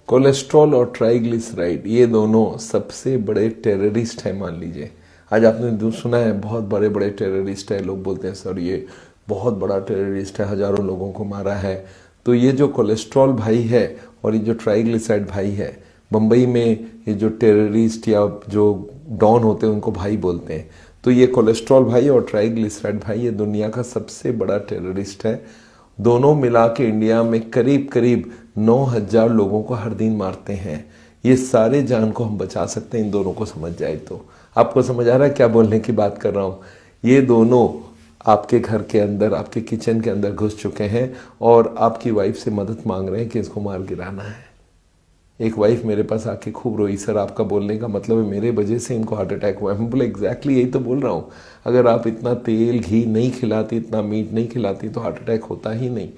Cholesterol और triglyceride ये दोनों सबसे बड़े टेररिस्ट हैं मान लीजिए। आज आपने सुना है बहुत बड़े बड़े टेररिस्ट है, लोग बोलते हैं सर ये बहुत बड़ा टेररिस्ट है, हजारों लोगों को मारा है। तो ये जो कोलेस्ट्रॉल भाई है और ये जो ट्राइग्लिसराइड भाई है, बम्बई में ये जो टेररिस्ट या जो डॉन होते हैं उनको भाई बोलते हैं। तो ये कोलेस्ट्रॉल भाई और ट्राइग्लिसराइड भाई ये दुनिया का सबसे बड़ा टेररिस्ट है। दोनों मिला के इंडिया में करीब करीब 9,000 लोगों को हर दिन मारते हैं। ये सारे जान को हम बचा सकते हैं इन दोनों को समझ जाए तो। आपको समझ आ रहा है क्या बोलने की बात कर रहा हूँ? ये दोनों आपके घर के अंदर, आपके किचन के अंदर घुस चुके हैं और आपकी वाइफ से मदद मांग रहे हैं कि इसको मार गिराना है। एक वाइफ मेरे पास आके खूब रोई, सर आपका बोलने का मतलब है मेरे वजह से इनको हार्ट अटैक हुआ है। मैं बोला एग्जैक्टली यही तो बोल रहा हूँ, अगर आप इतना तेल घी नहीं खिलाती, इतना मीट नहीं खिलाती तो हार्ट अटैक होता ही नहीं।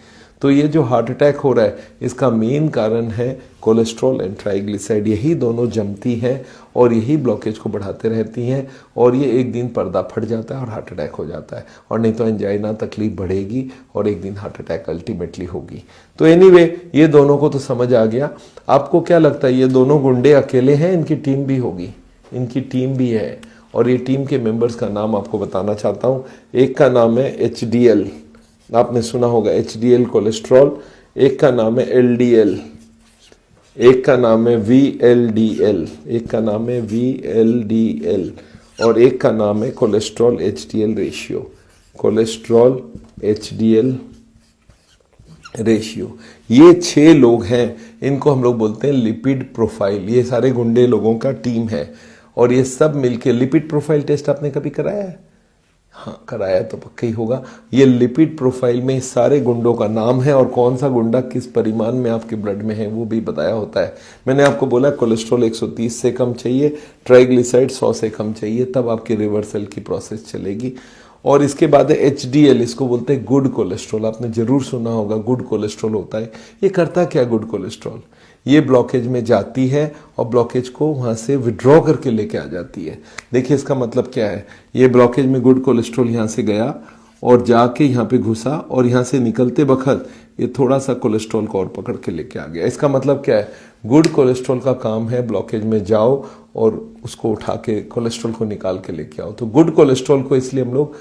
तो ये जो हार्ट अटैक हो रहा है इसका मेन कारण है कोलेस्ट्रॉल एंड ट्राइग्लिसराइड। यही दोनों जमती हैं और यही ब्लॉकेज को बढ़ाते रहती हैं और ये एक दिन पर्दा फट जाता है और हार्ट अटैक हो जाता है, और नहीं तो एंजाइना तकलीफ बढ़ेगी और एक दिन हार्ट अटैक अल्टीमेटली होगी। तो एनीवे ये दोनों को तो समझ आ गया। आपको क्या लगता है ये दोनों गुंडे अकेले हैं? इनकी टीम भी होगी, इनकी टीम भी है और ये टीम के मेंबर्स का नाम आपको बताना चाहता हूँ। एक का नाम है HDL, आपने सुना होगा HDL कोलेस्ट्रॉल। एक का नाम है LDL, एक का नाम है VLDL, एक का नाम है VLDL और एक का नाम है cholesterol HDL ratio. Cholesterol HDL ratio, ये 6 लोग हैं, इनको हम लोग बोलते हैं लिपिड प्रोफाइल। ये सारे गुंडे लोगों का टीम है और ये सब मिलके लिपिड प्रोफाइल टेस्ट आपने कभी कराया है? हाँ कराया तो पक्का ही होगा। ये लिपिड प्रोफाइल में सारे गुंडों का नाम है और कौन सा गुंडा किस परिमाण में आपके ब्लड में है वो भी बताया होता है। मैंने आपको बोला कोलेस्ट्रॉल 130 से कम चाहिए, ट्राइग्लिसराइड 100 से कम चाहिए, तब आपकी रिवर्सल की प्रोसेस चलेगी। और इसके बाद है HDL, इसको बोलते हैं गुड कोलेस्ट्रॉल। आपने जरूर सुना होगा गुड कोलेस्ट्रॉल होता है। ये करता क्या गुड कोलेस्ट्रॉल? ये ब्लॉकेज में जाती है और ब्लॉकेज को वहां से विड्रॉ करके लेके आ जाती है। देखिए इसका मतलब क्या है, ये ब्लॉकेज में गुड कोलेस्ट्रॉल यहाँ से गया और जाके यहाँ पे घुसा और यहाँ से निकलते वक्त ये थोड़ा सा कोलेस्ट्रॉल को और पकड़ के लेके आ गया। इसका मतलब क्या है, गुड कोलेस्ट्रॉल का काम है ब्लॉकेज में जाओ और उसको उठा के कोलेस्ट्रॉल को निकाल के लेके आओ। तो गुड कोलेस्ट्रॉल को इसलिए हम लोग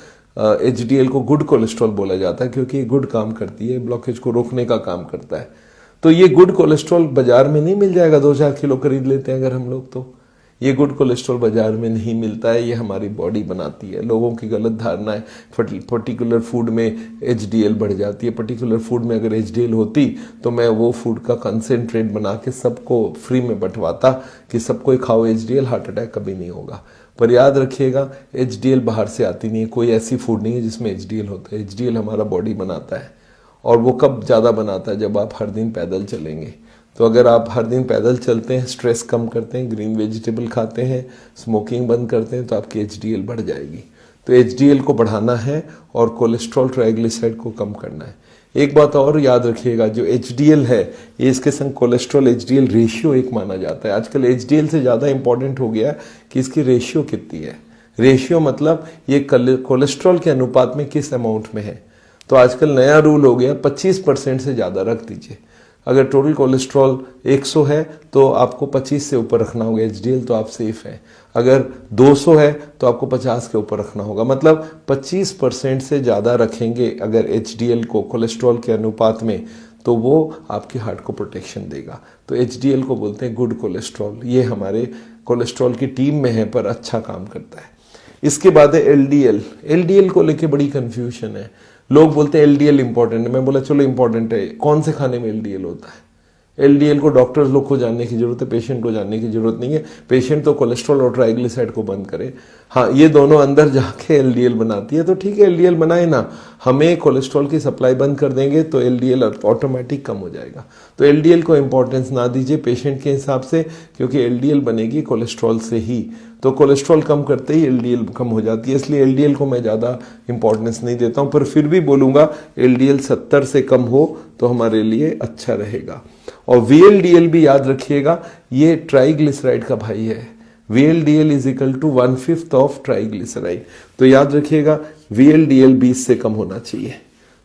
HDL को गुड कोलेस्ट्रॉल बोला जाता है क्योंकि ये गुड काम करती है, ब्लॉकेज को रोकने का काम करता है। तो ये गुड कोलेस्ट्रॉल बाजार में नहीं मिल जाएगा, 2-4 किलो खरीद लेते हैं अगर हम लोग, तो ये गुड कोलेस्ट्रॉल बाजार में नहीं मिलता है, ये हमारी बॉडी बनाती है। लोगों की गलत धारणा है पर्टिकुलर फूड में HDL बढ़ जाती है। पर्टिकुलर फूड में अगर HDL होती तो मैं वो फूड का कंसेंट्रेट बना के सबको फ्री में बंटवाता कि सबको खाओ HDL, हार्ट अटैक कभी नहीं होगा। पर याद रखिएगा HDL बाहर से आती नहीं है, कोई ऐसी फूड नहीं है जिसमें HDL होता है। HDL हमारा बॉडी बनाता है और वो कब ज़्यादा बनाता है, जब आप हर दिन पैदल चलेंगे। तो अगर आप हर दिन पैदल चलते हैं, स्ट्रेस कम करते हैं, ग्रीन वेजिटेबल खाते हैं, स्मोकिंग बंद करते हैं, तो आपकी HDL बढ़ जाएगी। तो HDL को बढ़ाना है और कोलेस्ट्रॉल ट्राइग्लिसराइड को कम करना है। एक बात और याद रखिएगा, जो HDL है ये इसके संग कोलेस्ट्रॉल HDL रेशियो एक माना जाता है। आजकल HDL से ज़्यादा इंपॉर्टेंट हो गया कि इसकी रेशियो कितनी है। रेशियो मतलब ये कोलेस्ट्रॉल के अनुपात में किस अमाउंट में है। तो आजकल नया रूल हो गया 25% से ज़्यादा रख दीजिए। अगर टोटल कोलेस्ट्रॉल 100 है तो आपको 25 से ऊपर रखना होगा HDL, तो आप सेफ हैं। अगर 200 है तो आपको 50 के ऊपर रखना होगा। मतलब 25% से ज़्यादा रखेंगे अगर HDL को कोलेस्ट्रॉल के अनुपात में, तो वो आपकी हार्ट को प्रोटेक्शन देगा। तो HDL को बोलते हैं गुड कोलेस्ट्रॉल। ये हमारे कोलेस्ट्रॉल की टीम में है पर अच्छा काम करता है। इसके बाद है LDL। LDL को लेके बड़ी कंफ्यूजन है। लोग बोलते हैं LDL इंपॉर्टेंट है। मैं बोला चलो इंपॉर्टेंट है, कौन से खाने में LDL होता है? LDL को डॉक्टर्स लोग को जानने की जरूरत है, पेशेंट को जानने की जरूरत नहीं है। पेशेंट तो कोलेस्ट्रॉल और ट्राइग्लिसराइड को बंद करे। हाँ ये दोनों अंदर जाके LDL बनाती है, तो ठीक है LDL बनाए ना, हमें कोलेस्ट्रॉल की सप्लाई बंद कर देंगे तो LDL ऑटोमेटिक कम हो जाएगा। तो LDL को इंपॉर्टेंस ना दीजिए पेशेंट के हिसाब से, क्योंकि LDL बनेगी कोलेस्ट्रॉल से ही। तो कोलेस्ट्रॉल कम करते ही LDL कम हो जाती है, इसलिए LDL को मैं ज़्यादा इंपॉर्टेंस नहीं देता हूँ। पर फिर भी बोलूँगा LDL 70 से कम हो तो हमारे लिए अच्छा रहेगा। और VLDL भी याद रखिएगा, ये ट्राइग्लिसराइड का भाई है। VLDL is equal to 1/5 of triglyceride. तो याद रखिएगा VLDL 20 से कम होना चाहिए।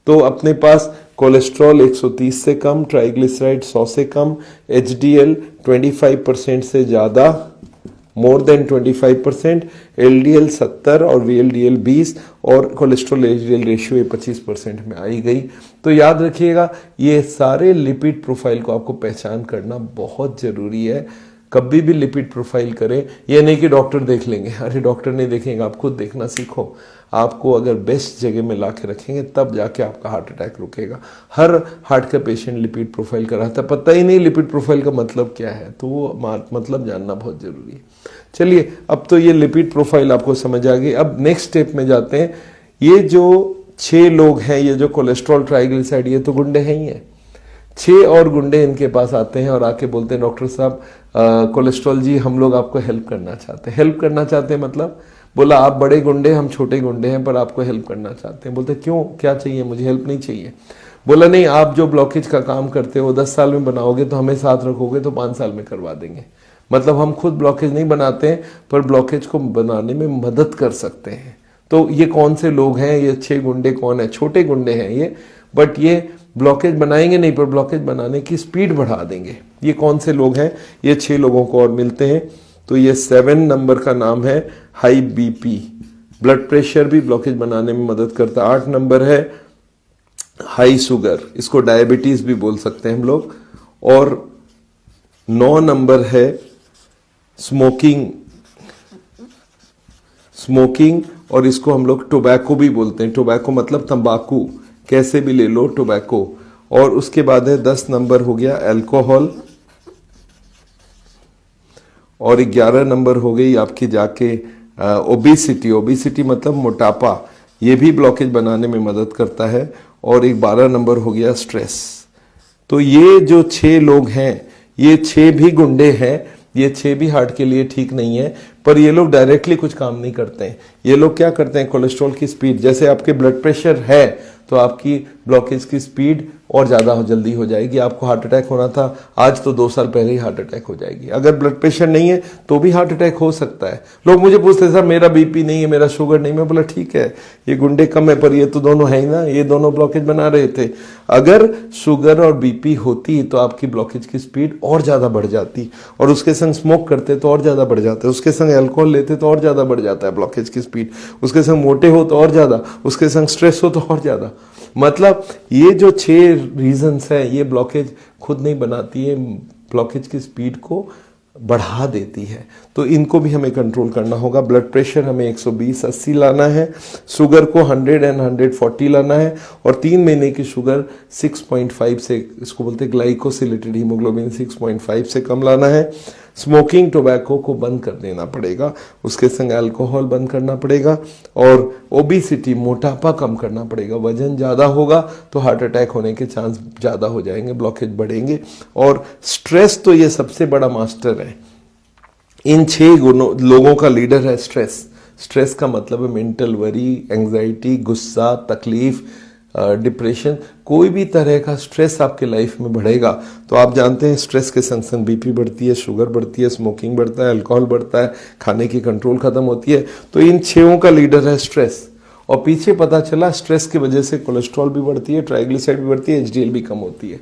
तो अपने पास कोलेस्ट्रॉल 130 से कम, ट्राइग्लिसराइड 100 से कम, HDL 25% से ज्यादा, मोर देन 25%, LDL 70 और VLDL 20 और कोलेस्ट्रॉल HDL रेशियो 25% में आई गई। तो याद रखिएगा ये सारे लिपिड प्रोफाइल को आपको पहचान करना बहुत जरूरी है। कभी भी लिपिड प्रोफाइल करें, ये नहीं कि डॉक्टर देख लेंगे, अरे डॉक्टर नहीं देखेंगे, आप खुद देखना सीखो। आपको अगर बेस्ट जगह में ला के रखेंगे तब जाके आपका हार्ट अटैक रुकेगा। हर हार्ट का पेशेंट लिपिड प्रोफाइल कराता है, पता ही नहीं लिपिड प्रोफाइल का मतलब क्या है, तो वो मतलब जानना बहुत जरूरी है। चलिए अब तो ये लिपिड प्रोफाइल आपको समझ आ गई। अब नेक्स्ट स्टेप में जाते हैं। ये जो 6 लोग हैं, ये जो कोलेस्ट्रॉल ट्राइग्लिसराइड, ये तो गुंडे हैं ही हैं। 6 और गुंडे इनके पास आते हैं और आके बोलते हैं डॉक्टर साहब कोलेस्ट्रॉल जी हम लोग आपको हेल्प करना चाहते हैं। हेल्प करना चाहते हैं मतलब बोला आप बड़े गुंडे हम छोटे गुंडे हैं पर आपको हेल्प करना चाहते हैं। बोलते क्यों, क्या चाहिए, मुझे हेल्प नहीं चाहिए। बोला नहीं, आप जो ब्लॉकेज का काम करते हो 10 साल में बनाओगे तो हमें साथ रखोगे तो 5 साल में करवा देंगे। मतलब हम खुद ब्लॉकेज नहीं बनाते हैं पर ब्लॉकेज को बनाने में मदद कर सकते हैं। तो ये कौन से लोग हैं, ये 6 गुंडे कौन है? छोटे गुंडे हैं ये, बट ये ब्लॉकेज बनाएंगे नहीं पर ब्लॉकेज बनाने की स्पीड बढ़ा देंगे। ये कौन से लोग हैं? ये 6 लोगों को और मिलते हैं। तो ये 7 नंबर का नाम है हाई बीपी, ब्लड प्रेशर भी ब्लॉकेज बनाने में मदद करता है। 8 नंबर है हाई शुगर, इसको डायबिटीज भी बोल सकते हैं हम लोग। और 9 नंबर है स्मोकिंग और इसको हम लोग टोबैको भी बोलते हैं। टोबैको मतलब तंबाकू, कैसे भी ले लो टोबैको। और उसके बाद है 10 नंबर हो गया अल्कोहल और 11 नंबर हो गई आपकी जाके ओबेसिटी। ओबेसिटी मतलब मोटापा, ये भी ब्लॉकेज बनाने में मदद करता है। और एक 12 नंबर हो गया स्ट्रेस। तो ये जो 6 लोग हैं ये 6 भी गुंडे हैं, ये 6 भी हार्ट के लिए ठीक नहीं है, पर ये लोग डायरेक्टली कुछ काम नहीं करते हैं। ये लोग क्या करते हैं, कोलेस्ट्रॉल की स्पीड, जैसे आपके ब्लड प्रेशर है तो आपकी ब्लॉकेज की स्पीड और ज्यादा जल्दी हो जाएगी। आपको हार्ट अटैक होना था आज तो 2 साल पहले ही हार्ट अटैक हो जाएगी। अगर ब्लड प्रेशर नहीं है तो भी हार्ट अटैक हो सकता है। लोग मुझे पूछते हैं सर मेरा बीपी नहीं है, मेरा शुगर नहीं। मैं बोला ठीक है, ये गुंडे कम है पर ये तो दोनों है ही ना, ये दोनों ब्लॉकेज बना रहे थे। अगर शुगर और बीपी होती तो आपकी ब्लॉकेज की स्पीड और ज्यादा बढ़ जाती, और उसके संग स्मोक करते तो और ज्यादा बढ़ जाता है, उसके संग अल्कोहल लेते तो और ज्यादा बढ़ जाता है ब्लॉकेज की स्पीड, उसके संग मोटे हो तो और ज्यादा, उसके संग स्ट्रेस हो तो और ज्यादा। मतलब ये जो 6 रीजंस है ये ब्लॉकेज खुद नहीं बनाती है, ब्लॉकेज की स्पीड को बढ़ा देती है। तो इनको भी हमें कंट्रोल करना होगा। ब्लड प्रेशर हमें 120/80 लाना है, शुगर को 100 और 140 लाना है, और 3 महीने की शुगर 6.5 से, इसको बोलते हैं ग्लाइकोसिलेटेड हीमोग्लोबिन, 6.5 से कम लाना है। स्मोकिंग टोबैको को बंद कर देना पड़ेगा, उसके संग अल्कोहल बंद करना पड़ेगा, और ओबेसिटी मोटापा कम करना पड़ेगा। वजन ज्यादा होगा तो हार्ट अटैक होने के चांस ज्यादा हो जाएंगे, ब्लॉकेज बढ़ेंगे। और स्ट्रेस तो ये सबसे बड़ा मास्टर है, इन 6 लोगों का लीडर है स्ट्रेस। स्ट्रेस का मतलब है मेंटल वरी, एंग्जाइटी, गुस्सा, तकलीफ, डिप्रेशन, कोई भी तरह का स्ट्रेस आपके लाइफ में बढ़ेगा तो आप जानते हैं स्ट्रेस के संग संग बीपी बढ़ती है, शुगर बढ़ती है, स्मोकिंग बढ़ता है, अल्कोहल बढ़ता है, खाने की कंट्रोल खत्म होती है। तो इन 6 का लीडर है स्ट्रेस। और पीछे पता चला स्ट्रेस की वजह से कोलेस्ट्रॉल भी बढ़ती है, ट्राइग्लिसराइड भी बढ़ती है, HDL भी कम होती है।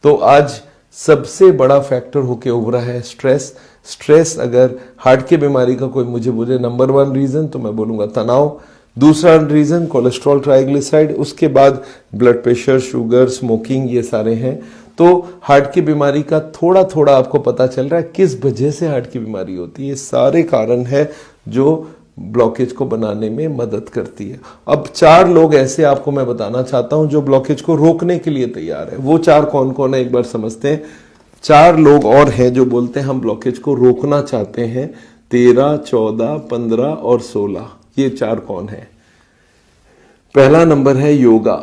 तो आज सबसे बड़ा फैक्टर होके उभरा है स्ट्रेस। स्ट्रेस अगर हार्ट की बीमारी का कोई मुझे बोले नंबर 1 रीजन तो मैं बोलूंगा तनाव, दूसरा रीजन कोलेस्ट्रॉल ट्राइग्लिसराइड, उसके बाद ब्लड प्रेशर, शुगर, स्मोकिंग, ये सारे हैं। तो हार्ट की बीमारी का थोड़ा थोड़ा आपको पता चल रहा है किस वजह से हार्ट की बीमारी होती है। ये सारे कारण है जो ब्लॉकेज को बनाने में मदद करती है। अब 4 लोग ऐसे आपको मैं बताना चाहता हूं जो ब्लॉकेज को रोकने के लिए तैयार है। वो 4 कौन कौन है एक बार समझते हैं। 4 लोग और हैं जो बोलते हैं हम ब्लॉकेज को रोकना चाहते हैं। 13, 14, 15 और 16, ये 4 कौन है? पहला नंबर है योगा।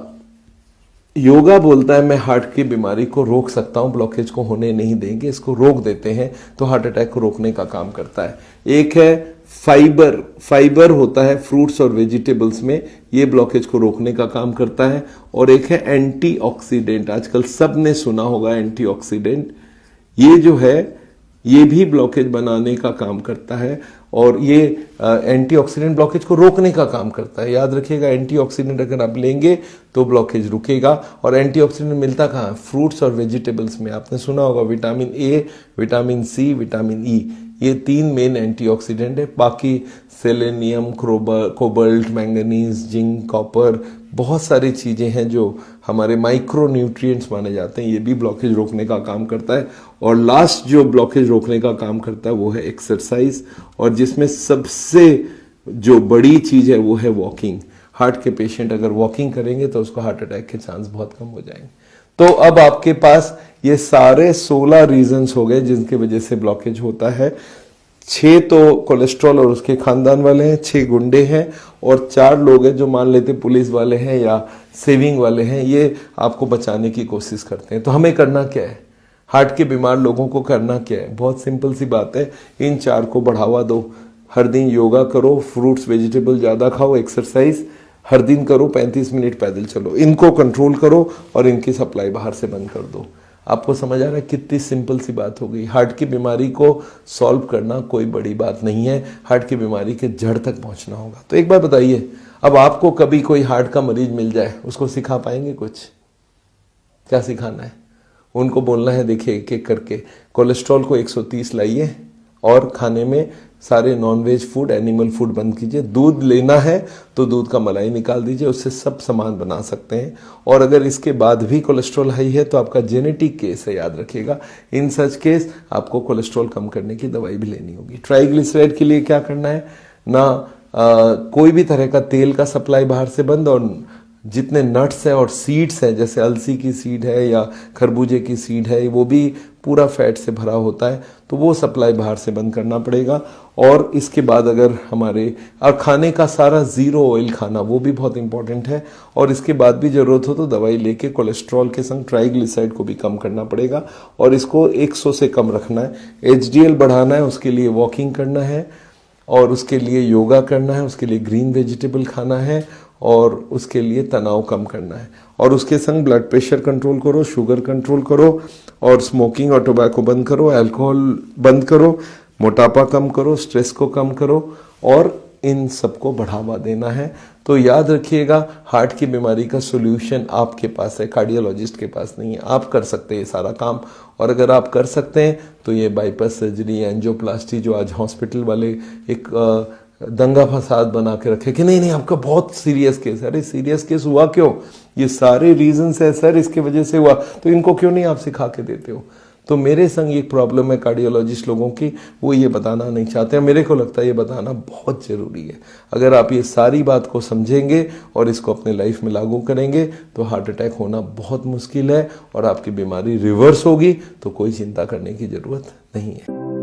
योगा बोलता है मैं हार्ट की बीमारी को रोक सकता हूं, ब्लॉकेज को होने नहीं देंगे, इसको रोक देते हैं तो हार्ट अटैक को रोकने का काम करता है। एक है फाइबर, फाइबर होता है फ्रूट्स और वेजिटेबल्स में, ये ब्लॉकेज को रोकने का काम करता है। और एक है एंटीऑक्सीडेंट, आजकल सबने सुना होगा एंटीऑक्सीडेंट, ये जो है ये भी ब्लॉकेज बनाने का काम करता है। और ये एंटीऑक्सीडेंट ब्लॉकेज को रोकने का काम करता है। याद रखिएगा, एंटीऑक्सीडेंट अगर आप लेंगे तो ब्लॉकेज रुकेगा। और एंटीऑक्सीडेंट मिलता कहाँ है? फ्रूट्स और वेजिटेबल्स में। आपने सुना होगा vitamin A, vitamin C, vitamin E, ये 3 मेन एंटीऑक्सीडेंट है। बाकी selenium, cobalt, manganese, zinc, copper, बहुत सारी चीज़ें हैं जो हमारे माइक्रो न्यूट्रिएंट्स माने जाते हैं, ये भी ब्लॉकेज रोकने का काम करता है। और लास्ट जो ब्लॉकेज रोकने का काम करता है वो है एक्सरसाइज, और जिसमें सबसे जो बड़ी चीज़ है वो है वॉकिंग। हार्ट के पेशेंट अगर वॉकिंग करेंगे तो उसको हार्ट अटैक के चांस बहुत कम हो जाएंगे। तो अब आपके पास ये सारे 16 रीजंस हो गए जिनकी वजह से ब्लॉकेज होता है। 6 तो कोलेस्ट्रॉल और उसके खानदान वाले हैं, 6 गुंडे हैं, और 4 लोग हैं जो मान लेते पुलिस वाले हैं या सेविंग वाले हैं, ये आपको बचाने की कोशिश करते हैं। तो हमें करना क्या है? हार्ट के बीमार लोगों को करना क्या है? बहुत सिंपल सी बात है, इन 4 को बढ़ावा दो। हर दिन योगा करो, फ्रूट्स वेजिटेबल ज़्यादा खाओ, एक्सरसाइज हर दिन करो, 35 मिनट पैदल चलो, इनको कंट्रोल करो और इनकी सप्लाई बाहर से बंद कर दो। आपको समझ आ रहा है कितनी सिंपल सी बात हो गई। हार्ट की बीमारी को सॉल्व करना कोई बड़ी बात नहीं है, हार्ट की बीमारी के जड़ तक पहुंचना होगा। तो एक बार बताइए, अब आपको कभी कोई हार्ट का मरीज मिल जाए, उसको सिखा पाएंगे कुछ? क्या सिखाना है? उनको बोलना है, देखिए एक एक करके कोलेस्ट्रॉल को 130 लाइए और खाने में सारे नॉनवेज फूड, एनिमल फूड बंद कीजिए। दूध लेना है तो दूध का मलाई निकाल दीजिए, उससे सब सामान बना सकते हैं। और अगर इसके बाद भी कोलेस्ट्रॉल हाई है तो आपका जेनेटिक केस है, याद रखिएगा। इन सच केस आपको कोलेस्ट्रॉल कम करने की दवाई भी लेनी होगी। ट्राइग्लिसराइड के लिए क्या करना है ना, कोई भी तरह का तेल का सप्लाई बाहर से बंद, और जितने नट्स हैं और सीड्स हैं, जैसे अलसी की सीड है या खरबूजे की सीड है, वो भी पूरा फैट से भरा होता है, तो वो सप्लाई बाहर से बंद करना पड़ेगा। और इसके बाद अगर हमारे और खाने का सारा जीरो ऑयल खाना, वो भी बहुत इंपॉर्टेंट है। और इसके बाद भी जरूरत हो तो दवाई लेके कोलेस्ट्रॉल के संग ट्राइग्लिसराइड को भी कम करना पड़ेगा, और इसको 100 से कम रखना है। एचडीएल बढ़ाना है, उसके लिए वॉकिंग करना है, और उसके लिए योगा करना है, उसके लिए ग्रीन वेजिटेबल खाना है, और उसके लिए तनाव कम करना है। और उसके संग ब्लड प्रेशर कंट्रोल करो, शुगर कंट्रोल करो, और स्मोकिंग और टोबैको बंद करो, अल्कोहल बंद करो, मोटापा कम करो, स्ट्रेस को कम करो, और इन सबको बढ़ावा देना है। तो याद रखिएगा, हार्ट की बीमारी का सोल्यूशन आपके पास है, कार्डियोलॉजिस्ट के पास नहीं है। आप कर सकते हैं ये सारा काम, और अगर आप कर सकते हैं तो ये बाईपास सर्जरी, एंजियोप्लास्टी, जो आज हॉस्पिटल वाले एक दंगा फसाद बना के रखे कि नहीं नहीं आपका बहुत सीरियस केस है। अरे सीरियस केस हुआ क्यों? ये सारे रीजंस है सर, इसके वजह से हुआ, तो इनको क्यों नहीं आप सिखा के देते हो? तो मेरे संग एक प्रॉब्लम है कार्डियोलॉजिस्ट लोगों की, वो ये बताना नहीं चाहते। मेरे को लगता है ये बताना बहुत जरूरी है। अगर आप ये सारी बात को समझेंगे और इसको अपने लाइफ में लागू करेंगे तो हार्ट अटैक होना बहुत मुश्किल है, और आपकी बीमारी रिवर्स होगी, तो कोई चिंता करने की जरूरत नहीं है।